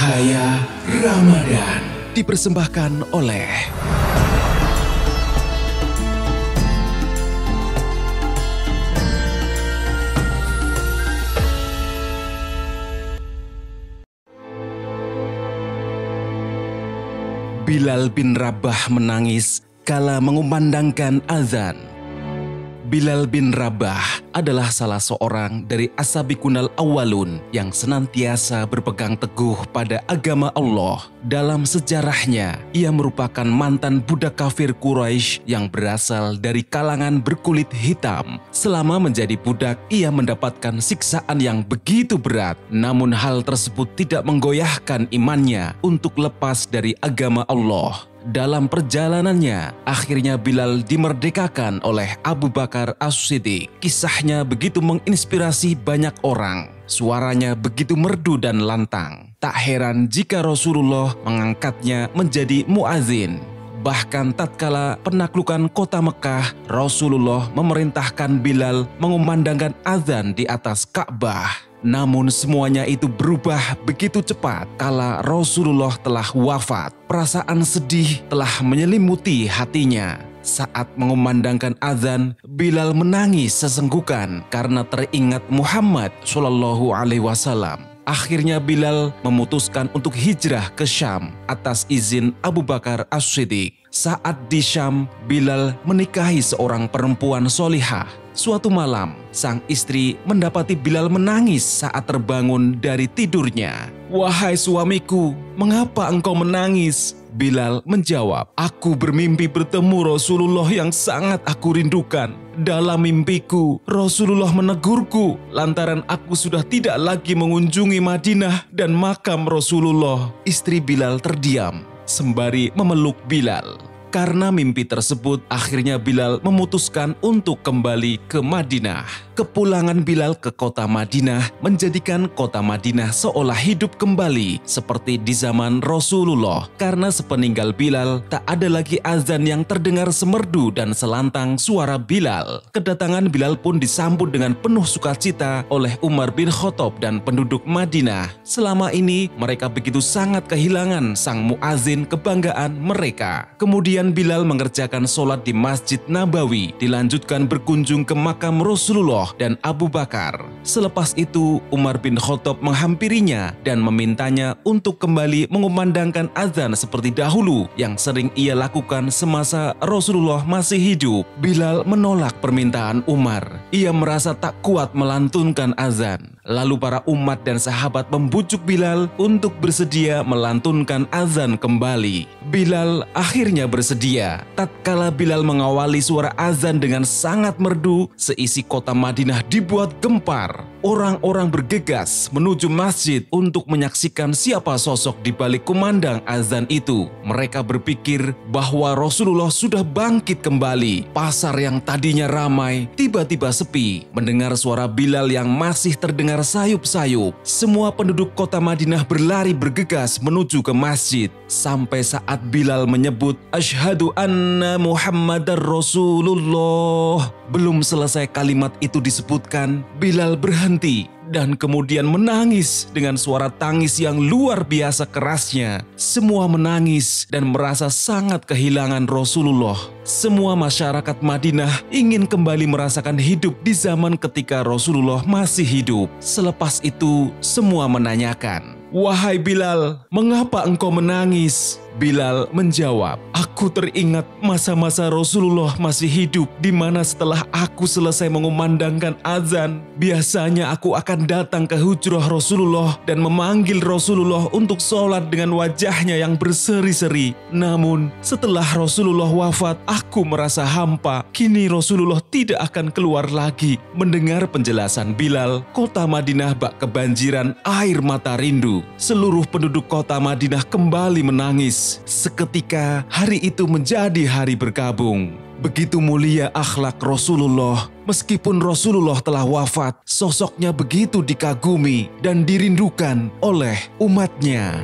Cahaya Ramadan dipersembahkan oleh Bilal bin Rabah menangis kala mengumandangkan azan. Bilal bin Rabah adalah salah seorang dari as-sabiqunal awwalun yang senantiasa berpegang teguh pada agama Allah. Dalam sejarahnya, ia merupakan mantan budak kafir Quraisy yang berasal dari kalangan berkulit hitam. Selama menjadi budak, ia mendapatkan siksaan yang begitu berat. Namun hal tersebut tidak menggoyahkan imannya untuk lepas dari agama Allah. Dalam perjalanannya, akhirnya Bilal dimerdekakan oleh Abu Bakar As-Siddiq. Kisahnya begitu menginspirasi banyak orang. Suaranya begitu merdu dan lantang. Tak heran jika Rasulullah mengangkatnya menjadi muazin. Bahkan tatkala penaklukan kota Mekah, Rasulullah memerintahkan Bilal mengumandangkan azan di atas Ka'bah. Namun semuanya itu berubah begitu cepat kala Rasulullah telah wafat. Perasaan sedih telah menyelimuti hatinya. Saat mengumandangkan azan, Bilal menangis sesenggukan karena teringat Muhammad SAW. Akhirnya Bilal memutuskan untuk hijrah ke Syam atas izin Abu Bakar As-Siddiq. Saat di Syam, Bilal menikahi seorang perempuan solihah. Suatu malam, sang istri mendapati Bilal menangis saat terbangun dari tidurnya. "Wahai suamiku, mengapa engkau menangis?" Bilal menjawab, "Aku bermimpi bertemu Rasulullah yang sangat aku rindukan. Dalam mimpiku, Rasulullah menegurku lantaran aku sudah tidak lagi mengunjungi Madinah dan makam Rasulullah." Istri Bilal terdiam sembari memeluk Bilal. Karena mimpi tersebut, akhirnya Bilal memutuskan untuk kembali ke Madinah. Kepulangan Bilal ke kota Madinah menjadikan kota Madinah seolah hidup kembali seperti di zaman Rasulullah. Karena sepeninggal Bilal, tak ada lagi azan yang terdengar semerdu dan selantang suara Bilal. Kedatangan Bilal pun disambut dengan penuh sukacita oleh Umar bin Khattab dan penduduk Madinah. Selama ini, mereka begitu sangat kehilangan sang muazin kebanggaan mereka. Kemudian Bilal mengerjakan sholat di Masjid Nabawi, dilanjutkan berkunjung ke makam Rasulullah dan Abu Bakar. Selepas itu, Umar bin Khattab menghampirinya dan memintanya untuk kembali mengumandangkan azan seperti dahulu yang sering ia lakukan semasa Rasulullah masih hidup. Bilal menolak permintaan Umar. Ia merasa tak kuat melantunkan azan. Lalu para umat dan sahabat membujuk Bilal untuk bersedia melantunkan azan kembali. Bilal akhirnya bersedia. Tatkala Bilal mengawali suara azan dengan sangat merdu, seisi kota Madinah dibuat gempar. Orang-orang bergegas menuju masjid untuk menyaksikan siapa sosok di balik kumandang azan itu. Mereka berpikir bahwa Rasulullah sudah bangkit kembali. Pasar yang tadinya ramai tiba-tiba sepi. Mendengar suara Bilal yang masih terdengar sayup-sayup, semua penduduk kota Madinah berlari bergegas menuju ke masjid. Sampai saat Bilal menyebut "Asyhadu anna Muhammadar Rasulullah", belum selesai kalimat itu disebutkan, Bilal berhenti dan kemudian menangis dengan suara tangis yang luar biasa kerasnya. Semua menangis dan merasa sangat kehilangan Rasulullah. Semua masyarakat Madinah ingin kembali merasakan hidup di zaman ketika Rasulullah masih hidup. Selepas itu, semua menanyakan, "Wahai Bilal, mengapa engkau menangis?" Bilal menjawab, "Aku teringat masa-masa Rasulullah masih hidup, di mana setelah aku selesai mengumandangkan azan, biasanya aku akan datang ke hujrah Rasulullah dan memanggil Rasulullah untuk sholat dengan wajahnya yang berseri-seri. Namun setelah Rasulullah wafat, aku merasa hampa. Kini Rasulullah tidak akan keluar lagi." Mendengar penjelasan Bilal, kota Madinah bak kebanjiran air mata rindu. Seluruh penduduk kota Madinah kembali menangis. Seketika hari itu menjadi hari berkabung. Begitu mulia akhlak Rasulullah. Meskipun Rasulullah telah wafat, sosoknya begitu dikagumi dan dirindukan oleh umatnya.